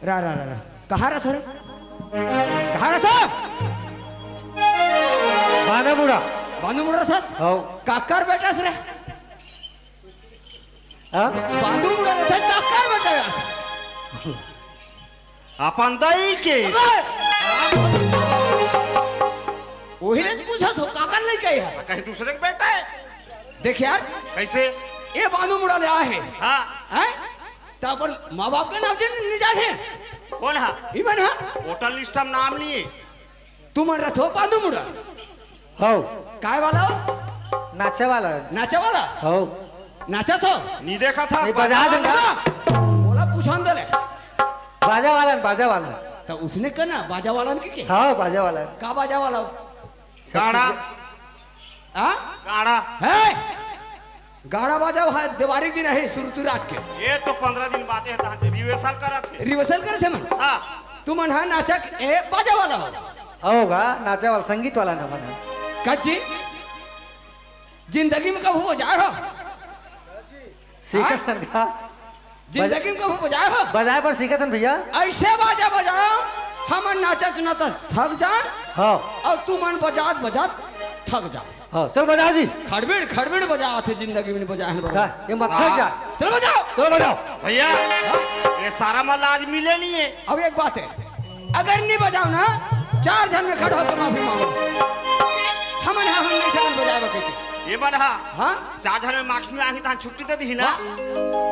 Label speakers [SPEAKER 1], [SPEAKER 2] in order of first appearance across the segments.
[SPEAKER 1] रा रा रा रा कहाँ रहा रे? कहाँ रहा?
[SPEAKER 2] बानामुड़ा
[SPEAKER 1] बांधूमुड़ा था?
[SPEAKER 2] हो
[SPEAKER 1] काकर बेटा रे?
[SPEAKER 2] हाँ
[SPEAKER 1] बांधूमुड़ा था काकर बेटा यार?
[SPEAKER 3] अपन दाई के
[SPEAKER 1] वही ने तो पूछा तो काकर ले गया है
[SPEAKER 3] कहीं दूसरे का बेटा है।
[SPEAKER 1] देख यार
[SPEAKER 3] कैसे?
[SPEAKER 1] ये बांधूमुड़ा ले आए हैं
[SPEAKER 3] हाँ
[SPEAKER 1] हैं तो अपन माँ बाप का नाम नहीं जाने
[SPEAKER 3] कौन है?
[SPEAKER 1] इमन है
[SPEAKER 3] वोटर लिस्ट हम नाम लिए।
[SPEAKER 1] तुम मन रथो बांधूमुड़ा
[SPEAKER 2] हो
[SPEAKER 1] काय वाला हो?
[SPEAKER 2] नाचे वाला
[SPEAKER 1] नाचा वाला
[SPEAKER 2] हो
[SPEAKER 1] नाचा तो
[SPEAKER 3] नहीं देखा था।
[SPEAKER 2] नहीं बजा देंगे
[SPEAKER 1] बोला पूछान दले
[SPEAKER 2] बाजा वाला
[SPEAKER 1] तो उसने कहना बाजा वाला ने के
[SPEAKER 2] हाँ बाजा वाला
[SPEAKER 1] का बाजा वाला हो?
[SPEAKER 3] गाड़ा
[SPEAKER 1] हाँ
[SPEAKER 3] गाड़ा
[SPEAKER 1] है गाड़ा बाजा है दिवाली दिन है शुरू रात के
[SPEAKER 3] ये तो 15 दिन बातें हैं रिहर्सल करा थे।
[SPEAKER 1] रिहर्सल करे थे मन
[SPEAKER 3] हाँ
[SPEAKER 1] तू मन है नाचक ए बाजा वाला हो
[SPEAKER 2] होगा नाचे वाला संगीत वाला ना बना
[SPEAKER 1] कच्ची जिंदगी में कब हो जाए हो?
[SPEAKER 2] सीखन का
[SPEAKER 1] जिंदगी में कब हो जाए हो?
[SPEAKER 2] बजाए पर सीखन भैया
[SPEAKER 1] ऐसे बाजा बजाओ हम नाचत न थक जान
[SPEAKER 2] हाँ
[SPEAKER 1] और तू मन बजात बजात थक जा।
[SPEAKER 2] हाँ चल बजाओ जी
[SPEAKER 1] खड़बेड़ खड़बेड़ बजा थे जिंदगी में बजाए
[SPEAKER 2] हाँ, ये मत थक जा
[SPEAKER 1] चलो बजाओ
[SPEAKER 2] चलो बजाओ
[SPEAKER 3] भैया ये सारा माल आज मिले नहीं है।
[SPEAKER 1] अब एक बात है अगर नहीं बजाओ ना 4 जन में खड़ा होकर माफी मांगो हम नहीं चलन बजाए बके
[SPEAKER 3] ये बना
[SPEAKER 1] हाँ
[SPEAKER 3] 4 दिन में माखी में आही तो छुट्टी दे दी ना।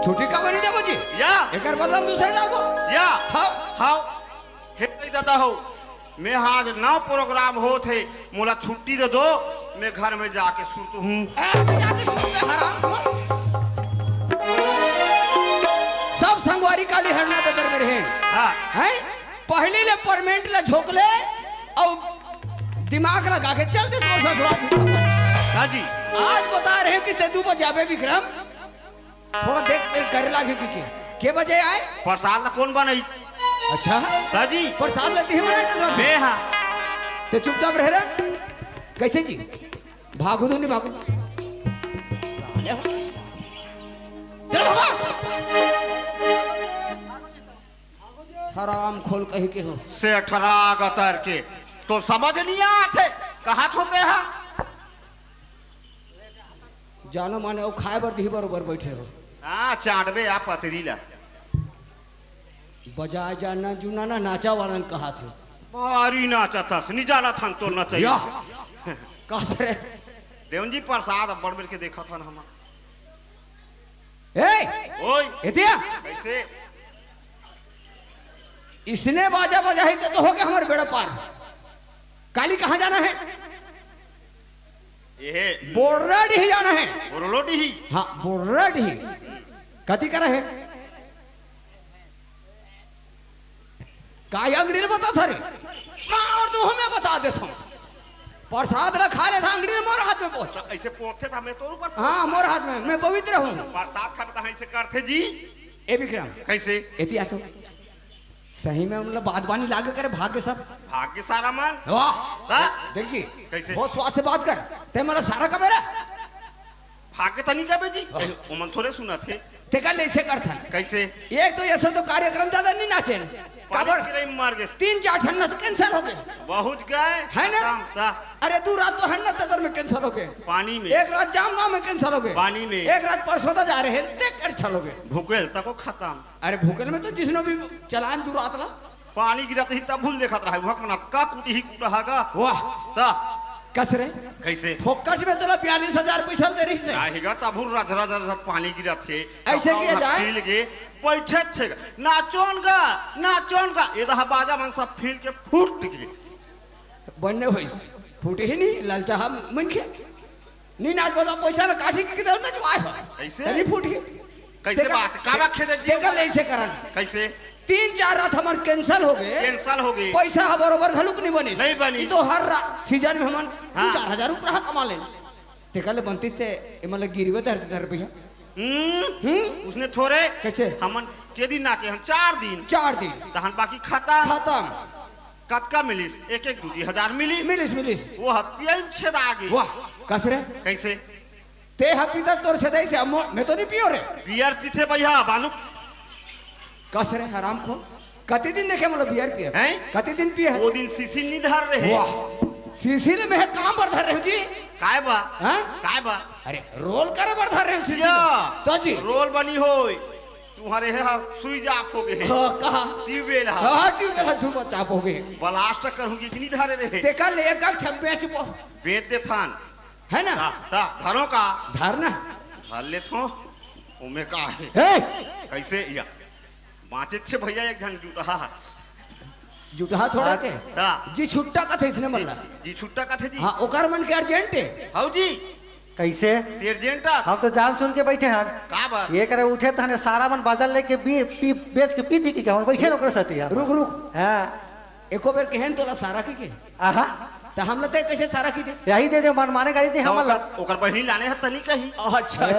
[SPEAKER 1] छुट्टी का बनी देबो जी
[SPEAKER 3] या
[SPEAKER 1] एक बदलाव दूसरे डालबो
[SPEAKER 3] या
[SPEAKER 1] हाँ
[SPEAKER 3] हाँ हे दादा हो मैं आज 9 प्रोग्राम हो थे मोला छुट्टी दे दो मैं घर में जाके सुत हूँ।
[SPEAKER 1] सब संगवारी काली हरना तो दर में रहे
[SPEAKER 3] हाँ
[SPEAKER 1] हैं पहले ले परमेंट ले झोक ले और दिमाग लगा के चलते थोड़ा सा थोड़ा
[SPEAKER 3] हाँ जी
[SPEAKER 1] आज बता रहे हैं कि तेदू बजाबे विक्रम थोड़ा देख कर करे लागे के बजे आए
[SPEAKER 3] प्रसाद ना कौन बनाई?
[SPEAKER 1] अच्छा
[SPEAKER 3] हाँ जी
[SPEAKER 1] प्रसाद लेते ही बनाए तो
[SPEAKER 3] बे हाँ
[SPEAKER 1] ते चुपचाप रह रहा कैसे जी भागो तो नहीं भागो चलो बाबा हराम खोल कही के हो
[SPEAKER 3] से 18 गतर के तो समझ नहीं आते कहा होते हैं।
[SPEAKER 1] जानो माने वो खाए बर दी बरोबर बैठे हो
[SPEAKER 3] हाँ चाटबे आप पतरीला
[SPEAKER 1] बजाए जाना जुना ना नाचा वाला ने कहा थे
[SPEAKER 3] भारी नाचा था नहीं जाना था तो ना
[SPEAKER 1] या
[SPEAKER 3] चाहिए।
[SPEAKER 1] कहा रे
[SPEAKER 3] देवन जी प्रसाद बड़ मिल के देखा था ना हम
[SPEAKER 1] ए
[SPEAKER 3] ओए
[SPEAKER 1] एतिया
[SPEAKER 3] कैसे
[SPEAKER 1] इसने बाजा बजाई तो हो गया हमारे बेड़ा पार काली कहाँ जाना है?
[SPEAKER 3] ये
[SPEAKER 1] बोर्राड ही जाना है।
[SPEAKER 3] रोलोडी ही
[SPEAKER 1] हाँ बोर्राड ही कथी करे है काय अंगड़ी बता था रे और तू हमें बता देता हूँ प्रसाद रखा ले था अंगड़ी मोर हाथ में पहुंच
[SPEAKER 3] ऐसे पहुंचते था मैं तो ऊपर
[SPEAKER 1] हाँ मोर हाथ में मैं पवित्र हूँ।
[SPEAKER 3] प्रसाद खा ऐसे करते जी
[SPEAKER 1] ए विक्रम
[SPEAKER 3] कैसे
[SPEAKER 1] एतिया तो सही में मतलब बादवानी लागे करे भाग्य सब
[SPEAKER 3] भाग्य सारा मन
[SPEAKER 1] वाह
[SPEAKER 3] हाँ?
[SPEAKER 1] देख जी
[SPEAKER 3] कैसे?
[SPEAKER 1] बहुत स्वाद से बात कर ते मेरा सारा का मेरा
[SPEAKER 3] भाग्य तो नहीं कहे जी उमन थोड़े सुना थे
[SPEAKER 1] ते कर ले से करता
[SPEAKER 3] कैसे
[SPEAKER 1] एक तो ऐसा तो कार्यक्रम ज्यादा नहीं नाचे काबर
[SPEAKER 3] मार गए
[SPEAKER 1] 3-4 ठंडा तो कैंसर हो गए
[SPEAKER 3] बहुत गए
[SPEAKER 1] है ना?
[SPEAKER 3] था
[SPEAKER 1] अरे 2 रात तो हन्ना तदर में कैंसर हो गए
[SPEAKER 3] पानी में
[SPEAKER 1] एक रात जामगांव में कैंसर हो गए
[SPEAKER 3] पानी में
[SPEAKER 1] एक रात परसोदा जा रहे हैं देख कर छल हो गए
[SPEAKER 3] भूकेल तक खत्म
[SPEAKER 1] अरे भूकल में तो जिसने भी चलान 2 रात ला
[SPEAKER 3] पानी गिरा ही तब भूल देखा रहा है भूख मना का कुटी ही कुटा हागा
[SPEAKER 1] वाह
[SPEAKER 3] ता
[SPEAKER 1] कसरे
[SPEAKER 3] कैसे
[SPEAKER 1] फोकट में तोला 42,000 पैसा दे रही से
[SPEAKER 3] आएगा तब रजरा रजरा पानी गिरा थे
[SPEAKER 1] ऐसे किया जाए?
[SPEAKER 3] फील गे बैठे थे नाचोन का ये रहा बाजा मन सब फील के फूट गए
[SPEAKER 1] बनने होइस फूटे ही नहीं लालचा हम मन के नी नाच बजा पैसा ना काठी के किधर नचवाए हो
[SPEAKER 3] कैसे?
[SPEAKER 1] नहीं फूट गए
[SPEAKER 3] कैसे बात काबा खेदे जी
[SPEAKER 1] देखल ऐसे करन
[SPEAKER 3] कैसे
[SPEAKER 1] 3-4 रात हमार कैंसिल हो गए
[SPEAKER 3] कैंसल हो गई
[SPEAKER 1] पैसा बरोबर घलुक नहीं बनी
[SPEAKER 3] नहीं बनी।
[SPEAKER 1] तो हर सीजन में हमन
[SPEAKER 3] हाँ।
[SPEAKER 1] 4,000 रुपया कमा ले देखल बनतीस ते मतलब गिरवे धरते रुपया
[SPEAKER 3] उसने थोड़े
[SPEAKER 1] कैसे?
[SPEAKER 3] हमन के दिन नाचे हम 4 दिन
[SPEAKER 1] 4 दिन
[SPEAKER 3] तहन बाकी खाता
[SPEAKER 1] खत्म
[SPEAKER 3] कतका मिलिस एक 2,000 मिलिस
[SPEAKER 1] मिलिस
[SPEAKER 3] वो हत्या छेद आगे
[SPEAKER 1] वाह कसरे
[SPEAKER 3] कैसे
[SPEAKER 1] ते हपीता तोर से दे से मैं तो नहीं पियो रे
[SPEAKER 3] बियर पीथे भैया बालू
[SPEAKER 1] कसरे हराम खो कति दिन देखे मतलब बियर पिए
[SPEAKER 3] हैं?
[SPEAKER 1] कति दिन पिए
[SPEAKER 3] वो दिन सीसी नहीं धर रहे
[SPEAKER 1] वाह सीसील में है काम पर धर रहे हो जी
[SPEAKER 3] काय बा
[SPEAKER 1] हैं?
[SPEAKER 3] काय बा
[SPEAKER 1] अरे रोल करे पर धर रहे हो सीसील
[SPEAKER 3] या
[SPEAKER 1] तो जी
[SPEAKER 3] रोल बनी होय तुम्हारे है सुई जाप हो गए
[SPEAKER 1] हाँ कहा
[SPEAKER 3] ट्यूबवेल है
[SPEAKER 1] हाँ ट्यूबवेल है सुबह चाप हो गए
[SPEAKER 3] ब्लास्ट करूंगी कि नहीं धरे रहे
[SPEAKER 1] देखा ले का छक बेच पो
[SPEAKER 3] बेच दे थान
[SPEAKER 1] है ना
[SPEAKER 3] ता धरो का
[SPEAKER 1] धरना
[SPEAKER 3] धर ले थो उमे का है
[SPEAKER 1] ए
[SPEAKER 3] कैसे या बाँचे छे भैया एक जन जुटा
[SPEAKER 1] जुटा थोड़ा के
[SPEAKER 3] ता
[SPEAKER 1] जी छुट्टा का थे इसने मल्ला
[SPEAKER 3] जी छुट्टा का थे जी
[SPEAKER 1] हाँ ओकर मन के अर्जेंट है
[SPEAKER 3] हाउ जी
[SPEAKER 2] कैसे
[SPEAKER 3] अर्जेंटा
[SPEAKER 2] हम तो जान सुन के बैठे हैं
[SPEAKER 3] का बा
[SPEAKER 2] ये करे उठे तो हने सारा मन बाजार लेके बेच के पी थी कि हम बैठे नौकर साथी है
[SPEAKER 1] रुक
[SPEAKER 2] हाँ
[SPEAKER 1] एको बेर केहन तोला सारा की के
[SPEAKER 2] आहा
[SPEAKER 1] तो हम लोग कैसे सारा की दे
[SPEAKER 2] यही दे दे मन माने गाड़ी दे हम
[SPEAKER 3] ओकर बहिनी लाने है तनी कही
[SPEAKER 1] अच्छा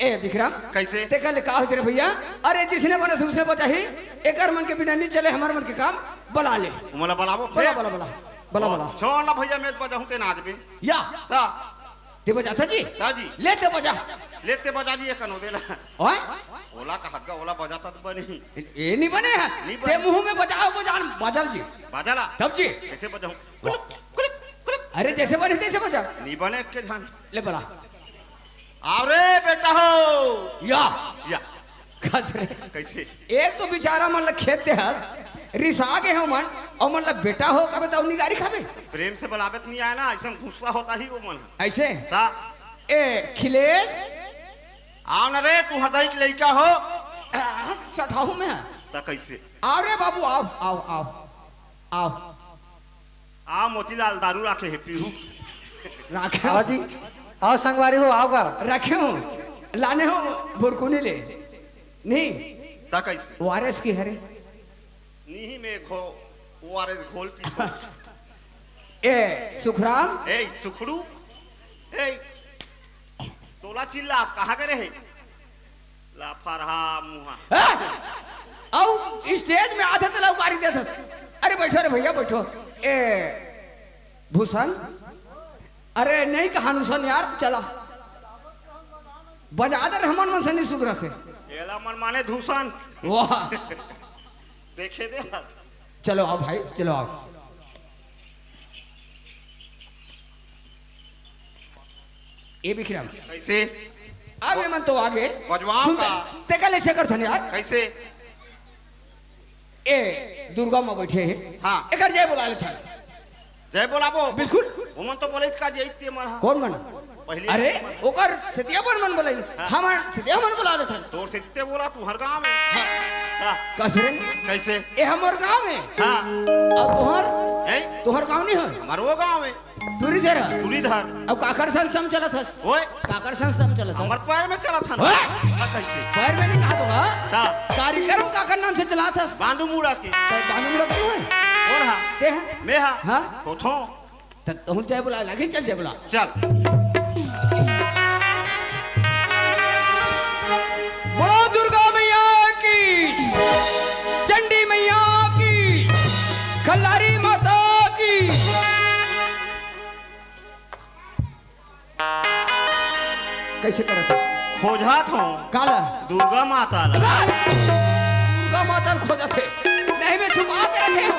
[SPEAKER 1] ए विक्रम
[SPEAKER 3] कैसे
[SPEAKER 1] ते कल का हो रे भैया अरे जिसने बना उसने बचा ही एकर मन के बिना नहीं चले हमार मन के काम बुला ले
[SPEAKER 3] मोला बुलावो
[SPEAKER 1] बला
[SPEAKER 3] छोड़ ना भैया मैं बजाऊं ते नाच बे
[SPEAKER 1] या
[SPEAKER 3] ता
[SPEAKER 1] ते बजा था जी
[SPEAKER 3] ता जी
[SPEAKER 1] लेते बजा
[SPEAKER 3] लेते बजा जी कनो देला
[SPEAKER 1] ओए
[SPEAKER 3] ओला का हग्गा ओला बजाता तो बनी
[SPEAKER 1] ये नहीं बने हैं
[SPEAKER 3] नहीं
[SPEAKER 1] ते
[SPEAKER 3] बने।
[SPEAKER 1] मुंह में बजाओ बजान बाजल जी
[SPEAKER 3] बाजाला
[SPEAKER 1] तब जी
[SPEAKER 3] कैसे बजाऊं कुलिक कुलिक कुलिक
[SPEAKER 1] अरे जैसे बने तैसे बजा
[SPEAKER 3] नहीं बने के जान
[SPEAKER 1] ले बला
[SPEAKER 3] आओ रे बेटा हो
[SPEAKER 1] या
[SPEAKER 3] या
[SPEAKER 1] खस रे
[SPEAKER 3] कैसे
[SPEAKER 1] एक तो बेचारा मतलब खेत दे हंस रिसा के हो मन और मतलब बेटा हो कबे तो निगारी खाबे
[SPEAKER 3] प्रेम से बुलावत नहीं आया ना ऐसा गुस्सा होता ही वो मन
[SPEAKER 1] ऐसे
[SPEAKER 3] ता
[SPEAKER 1] ए खिलेश
[SPEAKER 3] आओ ना रे तू हदाई के लइका हो
[SPEAKER 1] चढ़ाऊ में
[SPEAKER 3] ता कैसे
[SPEAKER 1] आओ रे बाबू आओ आओ आओ आओ
[SPEAKER 3] आ मोतीलाल दारू राखे है पीहू
[SPEAKER 1] रखे
[SPEAKER 2] आओ जी आओ संगवारी हो आओगा
[SPEAKER 1] रखे हो लाने हो बुरकुनी ले नहीं
[SPEAKER 3] ता कैसे
[SPEAKER 1] वारस की हरे
[SPEAKER 3] नहीं में खो ओआरएस घोल पी
[SPEAKER 1] ए सुखराम
[SPEAKER 3] ए सुखड़ू ए तोला चिल्ला कहाँ के रहे ला फरहा मुहा
[SPEAKER 1] आओ स्टेज में आते तो लौकारी देते अरे बैठो रे भैया बैठो ए भूषण अरे नहीं कहानुसन यार चला बजा दे हमन मन से नहीं सुधरा थे
[SPEAKER 3] एला मन माने धूसन
[SPEAKER 1] वाह
[SPEAKER 3] देखे दे हाथ
[SPEAKER 1] चलो आओ भाई चलो आओ ए विक्रम
[SPEAKER 3] कैसे
[SPEAKER 1] आगे मन तो आगे
[SPEAKER 3] बजवाओ
[SPEAKER 1] सुन
[SPEAKER 3] का।
[SPEAKER 1] ते कल ऐसे कर यार
[SPEAKER 3] कैसे
[SPEAKER 1] ए दुर्गा माँ बैठे है
[SPEAKER 3] हाँ।
[SPEAKER 1] एकर जय बुला ले था
[SPEAKER 3] जय बोलाबो
[SPEAKER 1] बिल्कुल
[SPEAKER 3] उमन तो बोले इसका जैते मर
[SPEAKER 1] कौन मन
[SPEAKER 3] पहले
[SPEAKER 1] अरे ओकर सतिया पर मन बोले हमार सतिया मन बुला ले था
[SPEAKER 3] तोर से जितने बोला तू हर गांव में हाँ।
[SPEAKER 1] कसरे
[SPEAKER 3] कैसे
[SPEAKER 1] ए हमर गांव में
[SPEAKER 3] हाँ
[SPEAKER 1] अब
[SPEAKER 3] है
[SPEAKER 1] तोहर गांव नहीं हो
[SPEAKER 3] हमार वो गांव में
[SPEAKER 1] दूरी दे
[SPEAKER 3] तुलीधर
[SPEAKER 1] अब काकर संस्थम चलत हस
[SPEAKER 3] ओए
[SPEAKER 1] काकर संस्थम चलत हस
[SPEAKER 3] हमार पैर में चला था ना
[SPEAKER 1] ओए!
[SPEAKER 3] हाँ, कैसे
[SPEAKER 1] पैर में नहीं कहा तो
[SPEAKER 3] ता
[SPEAKER 1] कार्यक्रम काकर नाम से चलात हस
[SPEAKER 3] बांधू मुड़ा के
[SPEAKER 1] बानू लोग क्यों है
[SPEAKER 3] और हाँ
[SPEAKER 1] ते हैं
[SPEAKER 3] मैं हाँ
[SPEAKER 1] हाँ?
[SPEAKER 3] कोथो
[SPEAKER 1] तुम जय बुला लगे चल जय बुला
[SPEAKER 3] चल
[SPEAKER 1] बोलो दुर्गा मैया की चंडी मैया की खल्लारी माता की कैसे करत हस?
[SPEAKER 3] खोजा थो
[SPEAKER 1] काला
[SPEAKER 3] दुर्गा माता ला
[SPEAKER 1] दुर्गा माता खोजा थे नहीं मैं छुपा के रखे हो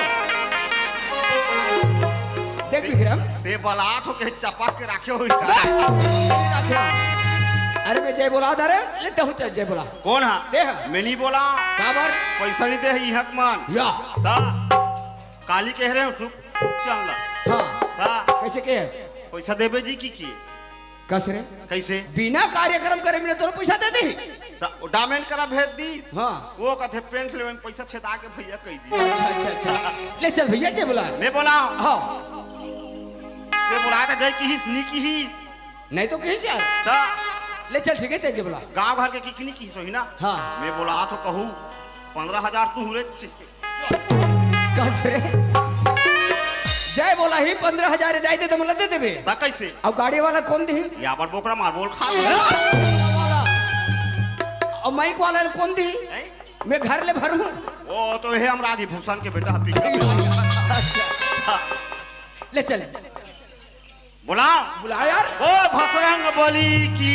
[SPEAKER 1] देख विक्रम
[SPEAKER 3] ते बलात हो के चपक के रखे हो
[SPEAKER 1] रखे हो। अरे मैं जय बोला था रे लेते हूँ जय बोला
[SPEAKER 3] कौन है
[SPEAKER 1] दे हम।
[SPEAKER 3] मैं नहीं बोला
[SPEAKER 1] काबर
[SPEAKER 3] पैसा नहीं दे ही हक मान
[SPEAKER 1] या
[SPEAKER 3] ता काली कह रहे हो सुख चल
[SPEAKER 1] हाँ
[SPEAKER 3] ता
[SPEAKER 1] कैसे केस
[SPEAKER 3] पैसा देबे जी की
[SPEAKER 1] कस रे
[SPEAKER 3] कैसे
[SPEAKER 1] बिना कार्यक्रम करे बिना तोर पैसा दे दी
[SPEAKER 3] डामेंट करा भेज दी
[SPEAKER 1] हाँ
[SPEAKER 3] वो कहते पेंट लेवे में पैसा छेदा के भैया कह दी
[SPEAKER 1] अच्छा अच्छा अच्छा ले चल भैया जे बुला
[SPEAKER 3] मैं बोला
[SPEAKER 1] हाँ
[SPEAKER 3] मैं बुला के जाए की हिस नी की हिस
[SPEAKER 1] नहीं तो कहीं से यार
[SPEAKER 3] ता
[SPEAKER 1] ले चल ठीक है तेजे बुला
[SPEAKER 3] गांव घर के किकनी की सोही ना
[SPEAKER 1] हाँ
[SPEAKER 3] मैं बोला तो कहूँ 15,000 तू रे
[SPEAKER 1] कस रे जय बोला ही 15,000 जाय दे तो मला दे देबे
[SPEAKER 3] ता कैसे
[SPEAKER 1] अब गाड़ी वाला कौन दी
[SPEAKER 3] या पर बोकरा मार बोल खा
[SPEAKER 1] और माइक वाला कौन दी मैं घर ले भरूं
[SPEAKER 3] ओ तो है हम राधी भूषण के बेटा
[SPEAKER 1] अच्छा ले चल
[SPEAKER 3] बोला
[SPEAKER 1] बुला यार
[SPEAKER 3] ओ भसरंग बली की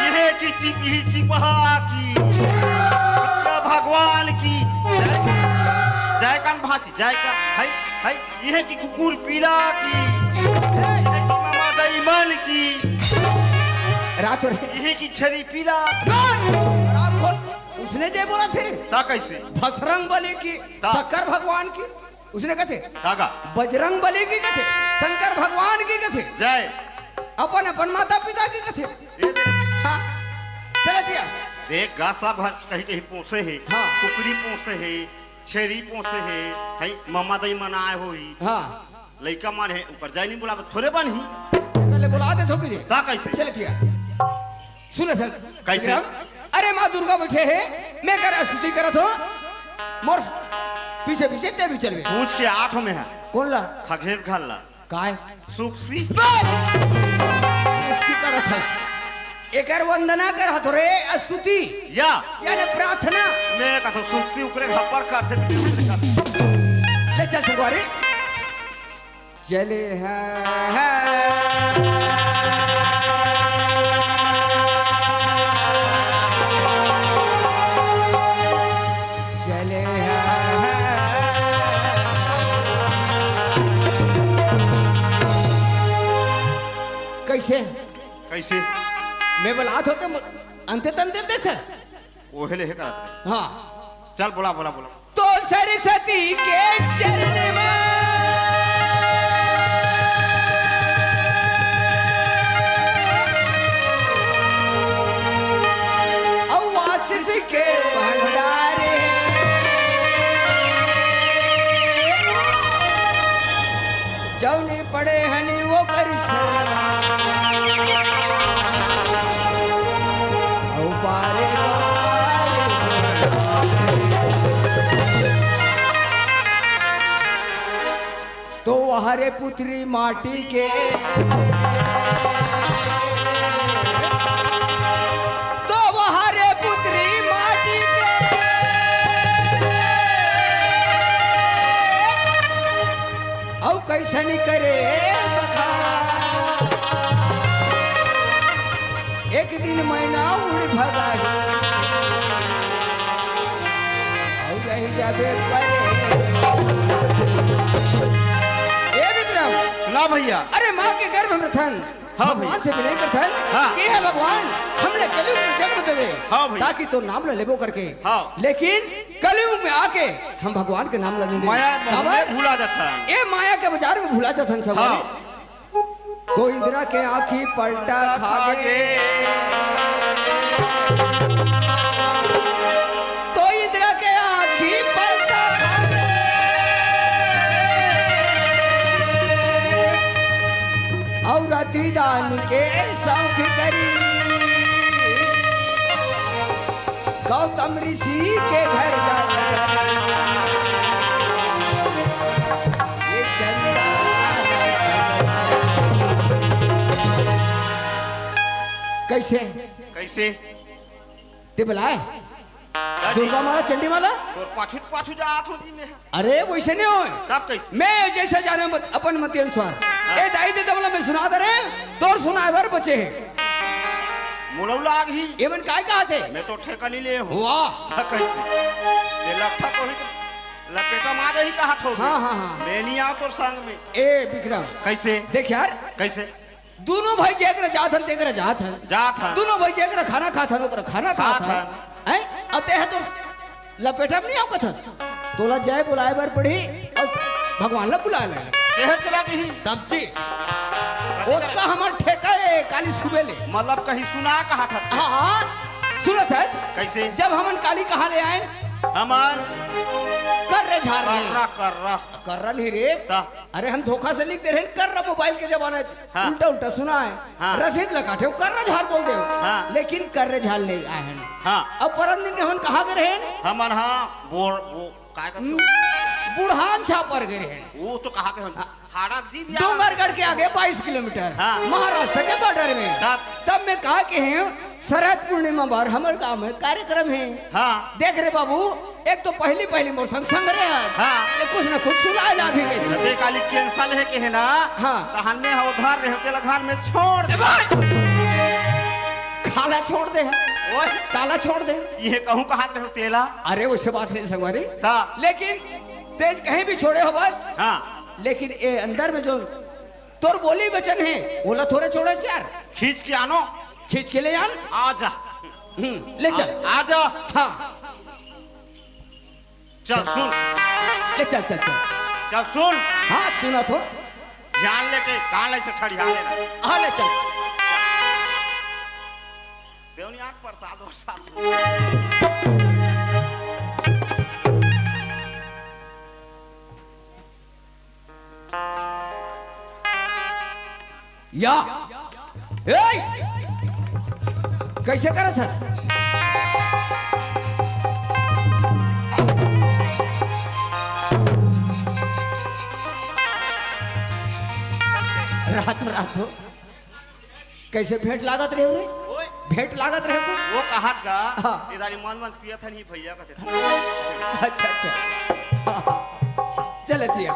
[SPEAKER 3] ये की चिपी चिपहा की भगवान की जय कान भाची जय का है ये की कुकुर पीला की मामा दईमन की
[SPEAKER 1] रात
[SPEAKER 3] ये की छरी पीला
[SPEAKER 1] उसने जे बोला थे
[SPEAKER 3] ता कैसे
[SPEAKER 1] भसरंग बली की शंकर भगवान की उसने कथे
[SPEAKER 3] तागा
[SPEAKER 1] बजरंग बली की कथे शंकर भगवान की कथे
[SPEAKER 3] जय
[SPEAKER 1] अपन अपन माता पिता की कथे हाँ चला दिया
[SPEAKER 3] देख गा सब कहीं कहीं पोसे है
[SPEAKER 1] हाँ।
[SPEAKER 3] कुकरी पोसे है छेरी पोसे है मामा दई मनाए होई
[SPEAKER 1] हाँ
[SPEAKER 3] लइका मारे ऊपर जाए नहीं बोला थोड़े बनी
[SPEAKER 1] कल बुला दे थोकी दे
[SPEAKER 3] ता कैसे
[SPEAKER 1] चल दिया सुन सर
[SPEAKER 3] कैसे?
[SPEAKER 1] अरे माँ दुर्गा बैठे है मैं कर स्तुति करत हो मोर पीछे पीछे ते भी चलवे
[SPEAKER 3] पूछ के आठों में है
[SPEAKER 1] कौन ला
[SPEAKER 3] खगेश घल्ला
[SPEAKER 1] काय
[SPEAKER 3] सुखसी
[SPEAKER 1] उसकी करत है एकर वंदना करत रे स्तुति
[SPEAKER 3] या
[SPEAKER 1] यानी प्रार्थना
[SPEAKER 3] मैं कहता सुखसी ऊपरे घप्पड़ करते
[SPEAKER 1] ले चल सगवारी चले है चले कैसे
[SPEAKER 3] कैसे
[SPEAKER 1] मैं बोलात होते अंते तंते देखस
[SPEAKER 3] वो हेले है करते
[SPEAKER 1] हाँ
[SPEAKER 3] चल बोला बोला बोला
[SPEAKER 1] तो सरस्वती के चरण में आशीष के भंडारे जौनी पड़े हनी वो करी बारे तो हरे पुत्री माटी के तो हरे पुत्री माटी के औ कैसन करे एक दिन मैना उड़ भगा रही जाबे
[SPEAKER 3] ना भैया
[SPEAKER 1] अरे माँ के गर्भ में थन
[SPEAKER 3] हाँ
[SPEAKER 1] भगवान से मिले कर थन
[SPEAKER 3] हाँ।
[SPEAKER 1] ये है भगवान हमने कलयुग में जन्म देवे
[SPEAKER 3] हाँ भैया।
[SPEAKER 1] ताकि तो नाम ले लेबो करके
[SPEAKER 3] हाँ।
[SPEAKER 1] लेकिन कलयुग में आके हम भगवान के नाम ले ले
[SPEAKER 3] माया में भूला जाता है
[SPEAKER 1] ये माया के बाजार में भूला जाता सब
[SPEAKER 3] हाँ।
[SPEAKER 1] तो इंदिरा के आंखी पलटा खा गए तो इंदिरा के आंखी पलटा खा गए और अति दान के सौख करी गौतम ऋषि के घर कैसे
[SPEAKER 3] कैसे
[SPEAKER 1] ते बुलाए दुर्गा माला चंडी माला
[SPEAKER 3] और पाछू पाछू जात हो जी में
[SPEAKER 1] अरे वैसे नहीं हो
[SPEAKER 3] कब कैसे
[SPEAKER 1] मैं जैसे जाने अपन मत अनुसार ए दाई दे तबला मैं सुना दे रे तोर सुनाए भर बचे
[SPEAKER 3] मुलौला आग ही
[SPEAKER 1] एवन काय कहा थे
[SPEAKER 3] मैं तो ठेका नहीं ले हूँ
[SPEAKER 1] वाह
[SPEAKER 3] कैसे ये लट्ठा को ही लपेटा मार ही कहा थो
[SPEAKER 1] हाँ हाँ हाँ
[SPEAKER 3] मैं नहीं आऊँ तो संग में
[SPEAKER 1] ए विक्रम
[SPEAKER 3] कैसे
[SPEAKER 1] देख यार
[SPEAKER 3] कैसे
[SPEAKER 1] दोनों भाई जेकर जाथन तेकर जाथन
[SPEAKER 3] जात है
[SPEAKER 1] दोनों भाई जेकर खाना खाथन ओकर खाना खाथन हैं अब ते है तो लपेटा नहीं आओ कथस तोला जय बुलाए बर पड़ी और भगवान ला बुला ले
[SPEAKER 3] केहे चला दी
[SPEAKER 1] सब्जी उसका हमर ठेका है काली सुबह ले
[SPEAKER 3] मतलब कहीं सुना कहा था
[SPEAKER 1] हाँ हाँ सुनत है
[SPEAKER 3] कैसे
[SPEAKER 1] जब हमन काली कहाँ ले आए
[SPEAKER 3] हमार
[SPEAKER 1] कर रहे झाड़ रहे
[SPEAKER 3] कर
[SPEAKER 1] कर नहीं रे
[SPEAKER 3] ता।
[SPEAKER 1] अरे हम धोखा से लिख दे रहे हैं, कर रहा मोबाइल के जमाने
[SPEAKER 3] हाँ।
[SPEAKER 1] उल्टा उल्टा सुना है
[SPEAKER 3] हाँ।
[SPEAKER 1] रसीद लगा थे कर रहा झाड़ बोल दे
[SPEAKER 3] हाँ।
[SPEAKER 1] लेकिन कर रहे झाड़ ले आए हैं
[SPEAKER 3] हाँ
[SPEAKER 1] अब परम दिन हम कहाँ गए हैं
[SPEAKER 3] हमन हाँ वो काय कहते हो?
[SPEAKER 1] बुढ़ान छा पर गए हैं
[SPEAKER 3] वो तो कहा थे हाड़क जी भी
[SPEAKER 1] डोंगरगढ़ के आगे 22 किलोमीटर
[SPEAKER 3] हाँ।
[SPEAKER 1] महाराष्ट्र के बॉर्डर में
[SPEAKER 3] तब?
[SPEAKER 1] तब मैं कहा कि हैं शरद पूर्णिमा बार हमारे गांव में कार्यक्रम है
[SPEAKER 3] हाँ
[SPEAKER 1] देख रहे बाबू एक तो पहली मोर संग रहे
[SPEAKER 3] हाँ।
[SPEAKER 1] ये कुछ न कुछ सुनाए ला भी गई
[SPEAKER 3] ते काली कैंसल है के है ना
[SPEAKER 1] हाँ।
[SPEAKER 3] तहन में हो उधार रहे तेला घर में छोड़ दे
[SPEAKER 1] खाला छोड़ दे
[SPEAKER 3] ओए
[SPEAKER 1] काला छोड़ दे
[SPEAKER 3] ये कहूं कहा रहे हो तेला
[SPEAKER 1] अरे वैसे बात नहीं संगवारी
[SPEAKER 3] ता
[SPEAKER 1] लेकिन तेज कहीं भी छोड़े हो बस
[SPEAKER 3] हाँ
[SPEAKER 1] लेकिन ये अंदर में जो तोर बोली वचन है बोला थोड़े छोड़े यार
[SPEAKER 3] खींच के आनो
[SPEAKER 1] खींच के ले आन
[SPEAKER 3] आजा
[SPEAKER 1] ले चल
[SPEAKER 3] आजा
[SPEAKER 1] हाँ
[SPEAKER 3] चल सुन
[SPEAKER 1] ले चल चल चल
[SPEAKER 3] चल सुन
[SPEAKER 1] हाँ सुना तो
[SPEAKER 3] ध्यान लेके कान ऐसे ठड़िया लेना
[SPEAKER 1] हाँ ले चल
[SPEAKER 3] देवनी आंख प्रसाद वरसाद
[SPEAKER 1] या ए कैसे करत हस रात हो कैसे भेंट लागत रहे रे
[SPEAKER 3] ओए
[SPEAKER 1] भेंट लागत रहे को
[SPEAKER 3] वो कहत का
[SPEAKER 1] हाँ।
[SPEAKER 3] इधारी मन पिया था नहीं भैया कहते थे
[SPEAKER 1] अच्छा अच्छा चले थिया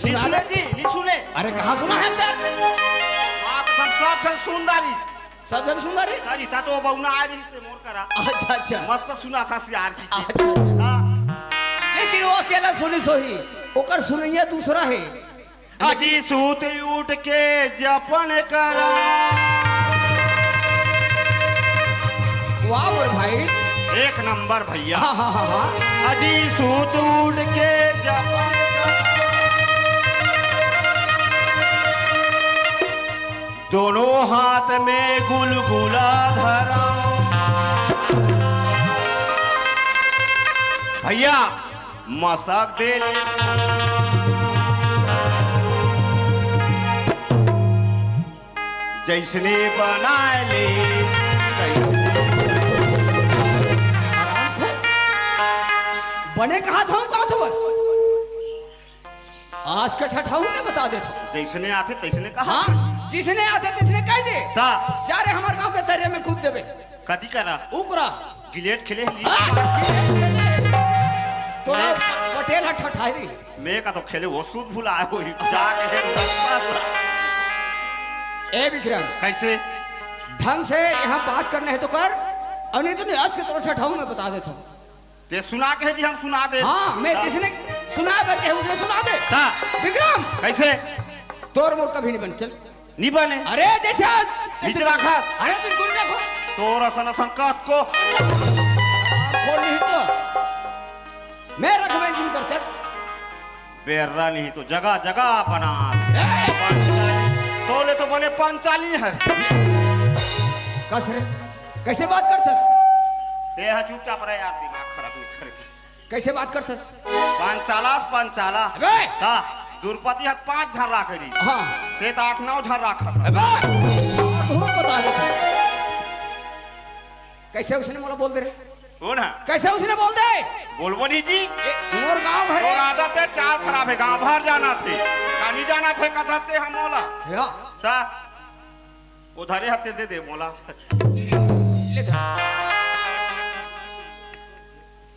[SPEAKER 1] सुना
[SPEAKER 3] सुने
[SPEAKER 1] ले
[SPEAKER 3] जी नहीं सुने
[SPEAKER 1] अरे कहाँ सुना है सर
[SPEAKER 3] आप सब सब सुंदरी
[SPEAKER 1] सब जन सुना रे
[SPEAKER 3] सारी था तो बहुना आ रही से मोर करा
[SPEAKER 1] अच्छा अच्छा
[SPEAKER 3] मस्त सुना था सियार की
[SPEAKER 1] अच्छा अच्छा
[SPEAKER 3] हाँ।
[SPEAKER 1] लेकिन वो अकेला सुनी सोही ओकर सुनैया दूसरा है
[SPEAKER 3] अजी सूत उठ के जपन करा
[SPEAKER 1] वाह मोर भाई
[SPEAKER 3] एक नंबर भैया
[SPEAKER 1] हाँ हाँ हाँ हाँ
[SPEAKER 3] अजी सूत उठ के जपन करा दोनों हाथ में गुलगुला धरा भैया मसक दे जैसने बनाए ले
[SPEAKER 1] बने कहा था बस आज का ठठाऊ ने बता दे
[SPEAKER 3] जैसने आते तैसने कहा
[SPEAKER 1] हाँ जिसने आते तिसने कह दे
[SPEAKER 3] सा
[SPEAKER 1] जा रे हमारे गांव के दरिया में कूद देवे
[SPEAKER 3] कथी करा
[SPEAKER 1] उकरा
[SPEAKER 3] गिलेट खेले
[SPEAKER 1] तोरा पटेल हट ठठाई
[SPEAKER 3] मैं का तो खेले वो सूद भुला हो जाके है
[SPEAKER 1] ए विक्रम
[SPEAKER 3] कैसे
[SPEAKER 1] ढंग से यहाँ बात करना है तो कर और नहीं तो नहीं आज के तोरा ठठाऊ में बता देता हूँ
[SPEAKER 3] ते सुना के जी हम सुना दे
[SPEAKER 1] हाँ मैं जिसने सुना करके उसने सुना दे
[SPEAKER 3] ता
[SPEAKER 1] विक्रम
[SPEAKER 3] कैसे
[SPEAKER 1] तोर मोर कभी नहीं बन चल
[SPEAKER 3] नहीं बने
[SPEAKER 1] अरे जैसे
[SPEAKER 3] बीच रखा
[SPEAKER 1] अरे बिल्कुल रखो
[SPEAKER 3] तोरा सन संकट को
[SPEAKER 1] बोल नहीं तो मैं रखबे जिन कर चल
[SPEAKER 3] बेर्रा नहीं तो जगह जगह बना तोले तो बने पंचाली है
[SPEAKER 1] कस रे कैसे बात करथस
[SPEAKER 3] देह चुपचाप रहे यार दिमाग खराब नहीं करे
[SPEAKER 1] कैसे बात करथस
[SPEAKER 3] पंचाला
[SPEAKER 1] अबे
[SPEAKER 3] ता दुर्पति हत 5 झर राखे दी
[SPEAKER 1] हाँ
[SPEAKER 3] ते तो 8-9 झर राखा
[SPEAKER 1] अबे तू बता दे कैसे उसने मोला बोल दे रे
[SPEAKER 3] हो ना
[SPEAKER 1] कैसे उसने बोल दे
[SPEAKER 3] बोलबो नहीं जी
[SPEAKER 1] मोर गांव घर
[SPEAKER 3] और आदत है चाल खराब है गांव भर जाना थे कहीं जाना थे कहते हम मोला
[SPEAKER 1] या
[SPEAKER 3] ता उधारे हते दे दे मोला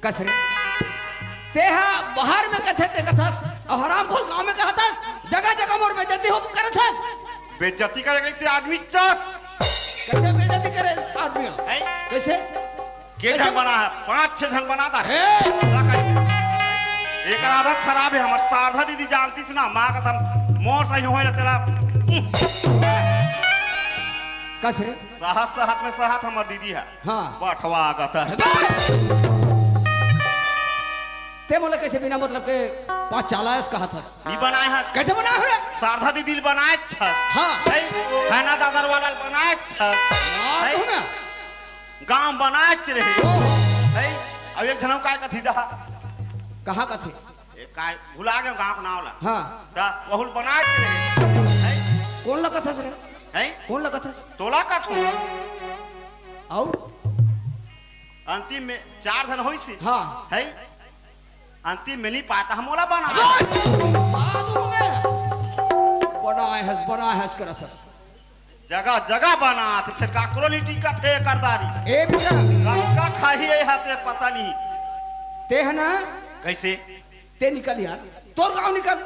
[SPEAKER 1] कस रे तेहा बाहर में कथे ते कथस और हराम खोल गांव में कहतस जगह जगह मोर बेइज्जती हो करथस
[SPEAKER 3] बेइज्जती करे ते आदमी चस
[SPEAKER 1] कैसे बेइज्जती करे आदमी
[SPEAKER 3] है
[SPEAKER 1] कैसे
[SPEAKER 3] के झन बना है 5-6 झन बनाता है
[SPEAKER 1] ए
[SPEAKER 3] एक आदत खराब है हमर सारधा दीदी जानती थी ना मां का हम मोर सही होए तेरा
[SPEAKER 1] कस रे
[SPEAKER 3] सहस हाथ में सहत हमर दीदी है
[SPEAKER 1] हाँ
[SPEAKER 3] बठवा आगत है
[SPEAKER 1] ते बोले कैसे बिना मतलब के पाँच चालायस कहा था
[SPEAKER 3] नी बनाए हैं
[SPEAKER 1] कैसे बना है रे
[SPEAKER 3] शारदा दीदी बनाए छ
[SPEAKER 1] हाँ
[SPEAKER 3] है खाना दादर वाला बनाए छ
[SPEAKER 1] हाँ, तो ना
[SPEAKER 3] गांव बनाए च रहे है अब एक धनव काय कथी दहा
[SPEAKER 1] कहाँ का थे
[SPEAKER 3] एक काय भुला गए गांव का नाम ला
[SPEAKER 1] हाँ
[SPEAKER 3] ता बहुल बनाए च रहे है
[SPEAKER 1] कौन लगा था रे
[SPEAKER 3] है
[SPEAKER 1] कौन लगा था
[SPEAKER 3] तोला का छो
[SPEAKER 1] आओ
[SPEAKER 3] अंतिम में 4 धन होई से
[SPEAKER 1] हाँ
[SPEAKER 3] है अंतिम में नहीं पाता हमोला बना
[SPEAKER 1] बड़ा हैस करत हस
[SPEAKER 3] जगह जगह बना थे फिर काकरो नहीं टीका थे करदारी
[SPEAKER 1] ए बिकरा
[SPEAKER 3] का खाही हाथे पता नहीं
[SPEAKER 1] ते है ना
[SPEAKER 3] कैसे
[SPEAKER 1] ते निकल यार तोर गांव निकल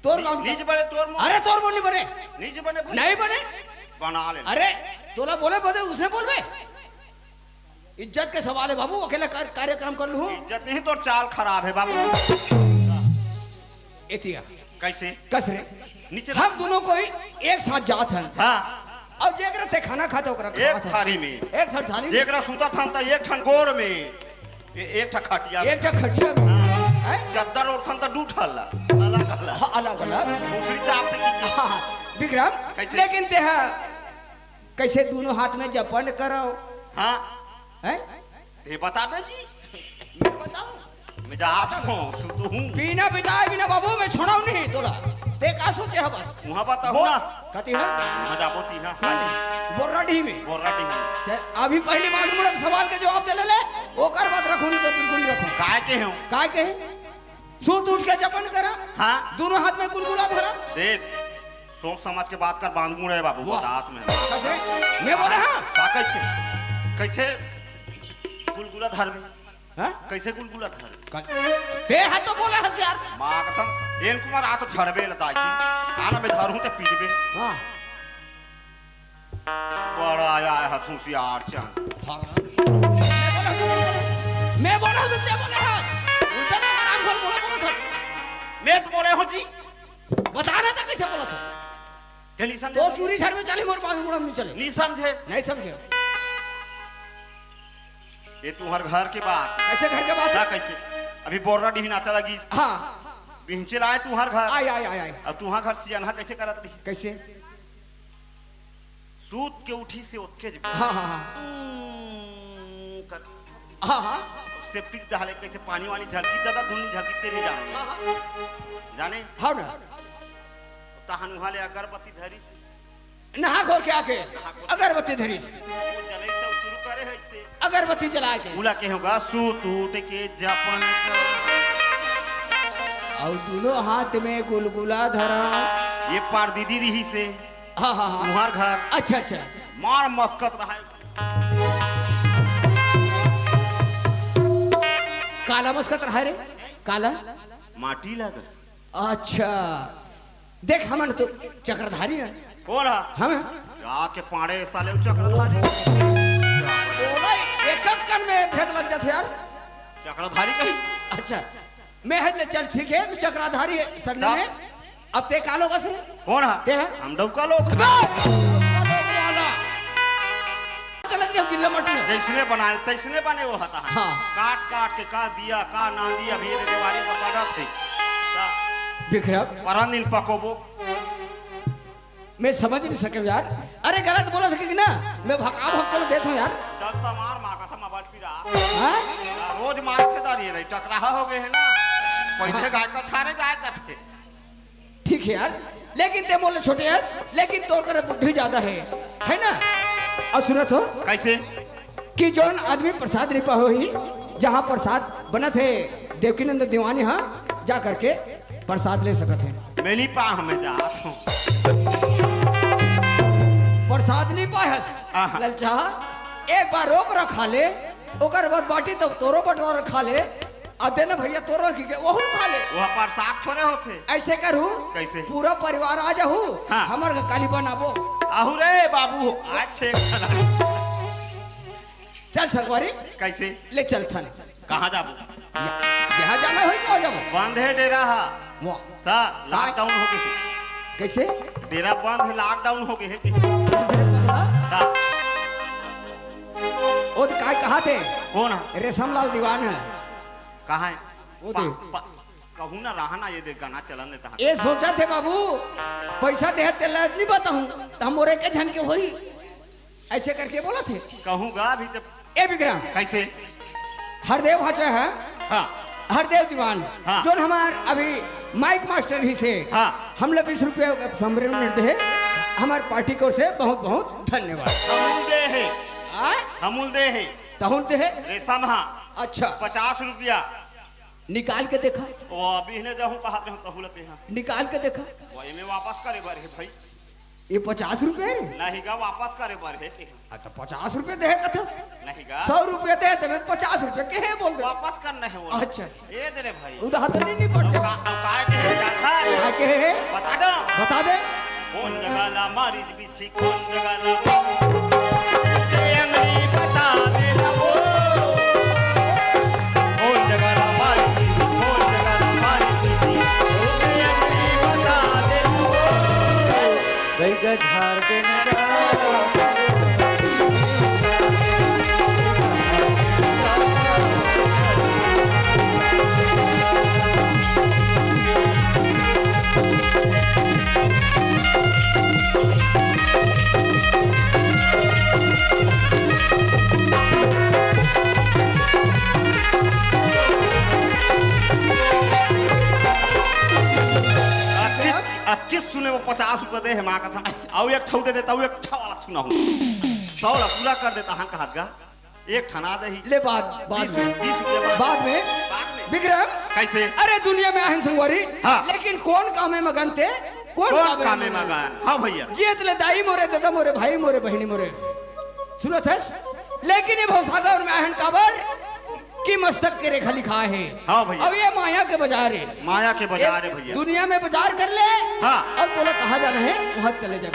[SPEAKER 1] तोर गांव
[SPEAKER 3] नीच
[SPEAKER 1] निकल
[SPEAKER 3] बने तोर मुंह
[SPEAKER 1] अरे तोर मुंह नहीं बने
[SPEAKER 3] नीच बने
[SPEAKER 1] नहीं बने
[SPEAKER 3] बना ले
[SPEAKER 1] अरे तोला बोले बदे उसने बोलबे इज्जत के सवाल है बाबू अकेला कार्यक्रम कर लूं
[SPEAKER 3] इज्जत नहीं तो चाल खराब है बाबू
[SPEAKER 1] एतिया
[SPEAKER 3] कैसे
[SPEAKER 1] कसरे
[SPEAKER 3] नीचे
[SPEAKER 1] हम दोनों को ही एक साथ जात हन
[SPEAKER 3] हाँ
[SPEAKER 1] और जेकरा ते खाना खाता ओकरा
[SPEAKER 3] एक
[SPEAKER 1] खात हन।
[SPEAKER 3] थाली में
[SPEAKER 1] एक थाली में,
[SPEAKER 3] जेकरा सुता था त एक ठन गोड़ में एक ठा खटिया
[SPEAKER 1] एक ठा खटिया में हैं?
[SPEAKER 3] चद्दर और खन त डूठल अलग अलग
[SPEAKER 1] हाँ, अलग अलग
[SPEAKER 3] दूसरी चाप से की
[SPEAKER 1] हाँ, विक्रम
[SPEAKER 3] कैसे?
[SPEAKER 1] लेकिन ते है कैसे दोनों हाथ में जपन करो
[SPEAKER 3] हाँ
[SPEAKER 1] हैं
[SPEAKER 3] ये बताबे जी
[SPEAKER 1] मैं बताऊं
[SPEAKER 3] मैं जात हूँ सुतू हूँ
[SPEAKER 1] बिना बिताए बिना बाबू मैं छोड़ाऊ नहीं तोला ते का सोचे है बस
[SPEAKER 3] वहाँ बताओ
[SPEAKER 1] बोल
[SPEAKER 3] ना
[SPEAKER 1] कती है
[SPEAKER 3] मजा बोती है हाँ
[SPEAKER 1] बोर्राडी में
[SPEAKER 3] बोराटी हूँ
[SPEAKER 1] ते अभी पहली मालूम है सवाल के जवाब दे ले ओकर बात रखो नहीं तो बिल्कुल नहीं रखो
[SPEAKER 3] काय के हूँ
[SPEAKER 1] काय के सूत उठ के जपन करा
[SPEAKER 3] हाँ
[SPEAKER 1] दोनों हाथ में गुलगुला धरा
[SPEAKER 3] देख सोच समझ के बात कर बांध मुड़े बाबू
[SPEAKER 1] वाह।
[SPEAKER 3] बतात में
[SPEAKER 1] कैसे? मैं बोले हाँ
[SPEAKER 3] का कैसे गुलगुला धर में
[SPEAKER 1] हाँ?
[SPEAKER 3] कैसे गुलगुला धर
[SPEAKER 1] ते है तो बोले हस यार
[SPEAKER 3] माँ कसम एन कुमार आ तो झड़बे लताई आना में धरूं ते पीटबे
[SPEAKER 1] हाँ
[SPEAKER 3] बड़ा आया है हथूसियार चंद
[SPEAKER 1] मैं बोला तुझसे बोले हाँ उनसे ना आराम कर बोला था
[SPEAKER 3] मैं तो बोले हूँ जी
[SPEAKER 1] बता रहा था कैसे बोला था
[SPEAKER 3] जल्दी समझे
[SPEAKER 1] तो चूरी घर में चले मोर बाजू मुड़म नहीं चले
[SPEAKER 3] नहीं समझे
[SPEAKER 1] नहीं समझे
[SPEAKER 3] ये तुम्हारे घर की बात
[SPEAKER 1] कैसे घर के बात
[SPEAKER 3] ना
[SPEAKER 1] है?
[SPEAKER 3] कैसे अभी बोर्रा डी नाचा लगी
[SPEAKER 1] हाँ
[SPEAKER 3] बिहचे लाए तुम्हारे घर
[SPEAKER 1] आय आय आय आय
[SPEAKER 3] अब तुम्हारे घर सियाना कैसे करत रही
[SPEAKER 1] कैसे
[SPEAKER 3] सूत के उठी से उठके जब
[SPEAKER 1] हाँ हाँ हाँ
[SPEAKER 3] कर
[SPEAKER 1] हाँ हाँ
[SPEAKER 3] सेप्टिक डाले कैसे पानी वानी झलकी दादा धुनी झलकी तेरी जाने
[SPEAKER 1] हाँ हाँ
[SPEAKER 3] जाने
[SPEAKER 1] हाँ ना
[SPEAKER 3] तहन वाले अगरबत्ती धरी से
[SPEAKER 1] नहा खोर के आके अगरबत्ती धरी
[SPEAKER 3] वो जले से शुरू करे है से
[SPEAKER 1] अगरबत्ती जला के
[SPEAKER 3] बोला के होगा सूत उठ के जपन
[SPEAKER 1] और दोनों हाथ में गुलगुला धरा
[SPEAKER 3] ये पार दीदी रही से
[SPEAKER 1] हाँ हाँ हाँ
[SPEAKER 3] तुम्हार घर
[SPEAKER 1] अच्छा अच्छा
[SPEAKER 3] मार मस्कत रहा
[SPEAKER 1] काला मस्कत रहा रे काला
[SPEAKER 3] माटी लग
[SPEAKER 1] अच्छा देख हमन तो चक्रधारी है
[SPEAKER 3] कौन है
[SPEAKER 1] हम
[SPEAKER 3] जाके पाड़े साले चक्रधारी
[SPEAKER 1] एक कन में भेद लग जाते यार
[SPEAKER 3] चक्रधारी कहीं
[SPEAKER 1] अच्छा मैं है चल ठीक है मैं चक्राधारी है सरने में अब ते कालो कसरे
[SPEAKER 3] कौन है
[SPEAKER 1] ते है
[SPEAKER 3] हम डौका लोग
[SPEAKER 1] चल दिया गिल्ला मट्टी है
[SPEAKER 3] जैसने बनाए तैसने बने वो हता
[SPEAKER 1] हाँ।
[SPEAKER 3] काट काट के का दिया का ना दिया अभी ये दिवाली पर बड़ा थे
[SPEAKER 1] विक्रम
[SPEAKER 3] परन दिन पकोबो
[SPEAKER 1] मैं समझ नहीं सके यार अरे गलत बोला सके कि ना मैं भका भक्को देता हूँ यार
[SPEAKER 3] चल समार माँ का समा बट पिरा
[SPEAKER 1] हाँ?
[SPEAKER 3] रोज मारे थे दारी है टकराहा हो गए है ना पैसे गाय का थारे जाए करते
[SPEAKER 1] ठीक है यार लेकिन ते बोले छोटे यार लेकिन तोर करे बुद्धि ज्यादा है ना और सुनत हो
[SPEAKER 3] कैसे
[SPEAKER 1] कि जौन आदमी प्रसाद नहीं पाहो ही जहाँ प्रसाद बनत है देवकीनंद दीवानी हाँ जा करके प्रसाद ले सकत है
[SPEAKER 3] मेली पा हमें जा
[SPEAKER 1] प्रसाद नहीं पाहस
[SPEAKER 3] आहा।
[SPEAKER 1] ललचा एक बार रोक रखा ले ओकर बाद बाटी तो तोरो बटोर खा ले अब देना भैया तोरो की के ओहू खा ले
[SPEAKER 3] वह प्रसाद थोड़े होते
[SPEAKER 1] ऐसे करू
[SPEAKER 3] कैसे?
[SPEAKER 1] पूरा परिवार आ जाहू
[SPEAKER 3] हाँ।
[SPEAKER 1] हमर काली बनाबो
[SPEAKER 3] आहू रे बाबू आज छे
[SPEAKER 1] चल सरवारी
[SPEAKER 3] कैसे
[SPEAKER 1] ले चल थाने
[SPEAKER 3] कहाँ जाबू
[SPEAKER 1] जहाँ जाना होई तो जाबो
[SPEAKER 3] बंद है डेरा हा
[SPEAKER 1] वाह
[SPEAKER 3] ता लॉकडाउन हो गए
[SPEAKER 1] कैसे
[SPEAKER 3] डेरा बंद है लॉकडाउन हो गए है
[SPEAKER 1] दूसरे पगला
[SPEAKER 3] ता
[SPEAKER 1] ओ तो काय कहा थे
[SPEAKER 3] कौन है
[SPEAKER 1] रेशमलाल दीवान है
[SPEAKER 3] कहाँ है
[SPEAKER 1] वो दे।
[SPEAKER 3] कहूँ ना रहा ना ये दे गाना चलन देता है।
[SPEAKER 1] ये सोचा थे बाबू पैसा दे तेला नहीं बताऊं तो हम मोरे के झन के होई ऐसे करके बोला थे।
[SPEAKER 3] कहूँगा अभी तो
[SPEAKER 1] ए विक्रम
[SPEAKER 3] कैसे।
[SPEAKER 1] हरदेव हाचा है
[SPEAKER 3] हाँ
[SPEAKER 1] हरदेव दीवान
[SPEAKER 3] हाँ।
[SPEAKER 1] जो हमार अभी माइक मास्टर ही से
[SPEAKER 3] हाँ।
[SPEAKER 1] हम लोग 20 रुपया का सम्मेलन करते हैं हमारे पार्टी को से बहुत बहुत धन्यवाद।
[SPEAKER 3] अमूल दे है
[SPEAKER 1] आ?
[SPEAKER 3] अमूल दे है
[SPEAKER 1] तहुन दे है
[SPEAKER 3] रेशम हाँ
[SPEAKER 1] अच्छा
[SPEAKER 3] 50 रुपया
[SPEAKER 1] निकाल के देखा
[SPEAKER 3] वो अभी ने जहूँ कहा थे कहूलते हैं
[SPEAKER 1] निकाल के देखा
[SPEAKER 3] वही में वापस करे बार है भाई।
[SPEAKER 1] ये 50 रुपये है
[SPEAKER 3] नहीं गा वापस करे बार है
[SPEAKER 1] तो 50 रुपये दे कथस
[SPEAKER 3] नहीं गा
[SPEAKER 1] 100 रुपये दे तो 50 रुपये के है बोल दे
[SPEAKER 3] वापस करना है वो।
[SPEAKER 1] अच्छा
[SPEAKER 3] ये दे रे भाई
[SPEAKER 1] उधार तो नहीं पड़ते
[SPEAKER 3] काय के है जाता
[SPEAKER 1] के है
[SPEAKER 3] बता दो
[SPEAKER 1] बता दे
[SPEAKER 3] कौन जगह ला मारी बिसी कौन जगह ला ये अंगली बता दे ना वो कौन जगह ला मारी कौन जगह ला मारी ये अंगली बता दे ना वो
[SPEAKER 2] गई झाड़ के नगा
[SPEAKER 3] किस सुने वो 50 रुपये दे है माँ का था और एक ठौ दे देता हूँ एक ठा वाला सुना हूँ 100 पूरा कर देता हाँ कहा गा एक ठना दे ही
[SPEAKER 1] ले बाद में
[SPEAKER 3] 20 रुपये
[SPEAKER 1] बाद में विक्रम
[SPEAKER 3] कैसे।
[SPEAKER 1] अरे दुनिया में आहन संगवारी
[SPEAKER 3] हाँ।
[SPEAKER 1] लेकिन कौन काम में मगन थे
[SPEAKER 3] कौन काम में मगन हाँ भैया
[SPEAKER 1] जियत ले दाई मोरे दादा मोरे भाई मोरे बहनी मोरे सुनो थस लेकिन ये भवसागर में आहन काबर की मस्तक के रेखा लिखा है।
[SPEAKER 3] हाँ भैया।
[SPEAKER 1] अब ये माया के बाजार है
[SPEAKER 3] माया के बाजार है भैया।
[SPEAKER 1] दुनिया में बाजार कर ले
[SPEAKER 3] हाँ।
[SPEAKER 1] और बोला कहाँ जाना है वहाँ चले जाए।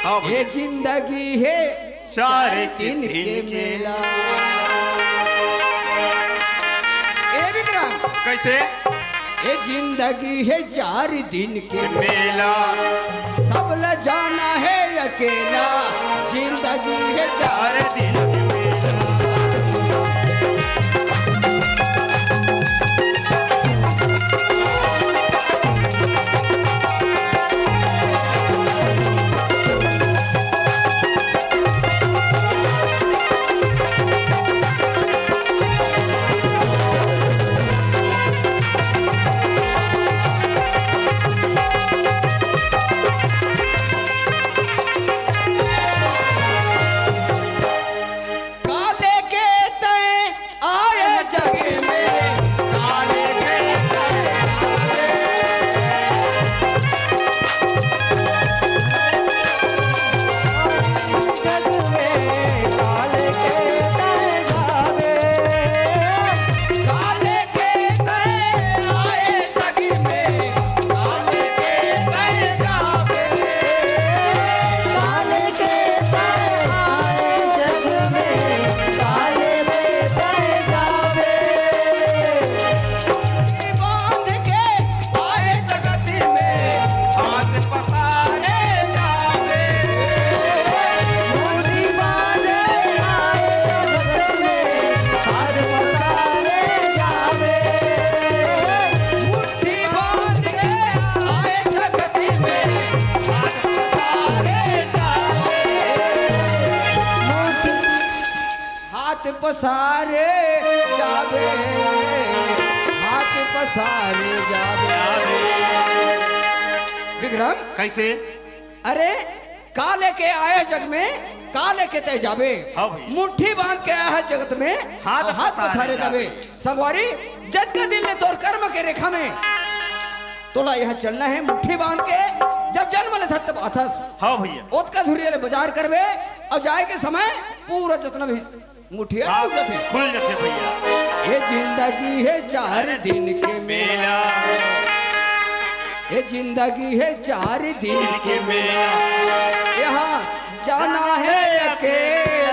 [SPEAKER 3] हाँ भैया।
[SPEAKER 1] ये जिंदगी है
[SPEAKER 3] चार
[SPEAKER 1] दिन के मेला। ए विक्रम
[SPEAKER 3] कैसे
[SPEAKER 1] ये जिंदगी है 4 दिन के
[SPEAKER 3] मेला
[SPEAKER 1] सब ल जाना है अकेला जिंदगी है 4
[SPEAKER 3] दिन के मेला।
[SPEAKER 1] काले के तय आए जग में काले के जग में काले के तय गावे काले के तय आए जग में काले के तय गावे काले के तय आए जग में काले में तय गावे बांध के आए जगत में हाथ पसारे जावे मुट्ठी बांध आए जगत में हाथ पसारे जावे मुट्ठी बांध के आए जगत में हाथ पसारे जावे हाथ पसारे जावे हाथ पसारे जावे। विक्रम
[SPEAKER 3] कैसे
[SPEAKER 1] अरे का लेके आया जग में का लेके तय जावे
[SPEAKER 3] हाँ भैया।
[SPEAKER 1] मुट्ठी बांध के आया है जगत में
[SPEAKER 3] हाथ
[SPEAKER 1] और हाथ
[SPEAKER 3] पसारे
[SPEAKER 1] पसारे जावे
[SPEAKER 3] जावे।
[SPEAKER 1] संगवारी जज का दिल ने तोर कर्म के रेखा में तोला यहाँ चलना है मुट्ठी बांध के जब जन्म ले था तब अथस
[SPEAKER 3] हाँ भैया।
[SPEAKER 1] ओत का धुरिया ले बाजार करवे और जाए के समय पूरा जितना भी मुठिया
[SPEAKER 3] हाँ,
[SPEAKER 1] टूट जाते
[SPEAKER 3] खुल जाते भैया।
[SPEAKER 1] ये जिंदगी है 4 दिन के मेला ये जिंदगी है 4 दिन
[SPEAKER 3] के मेला
[SPEAKER 1] यहाँ जाना है अकेला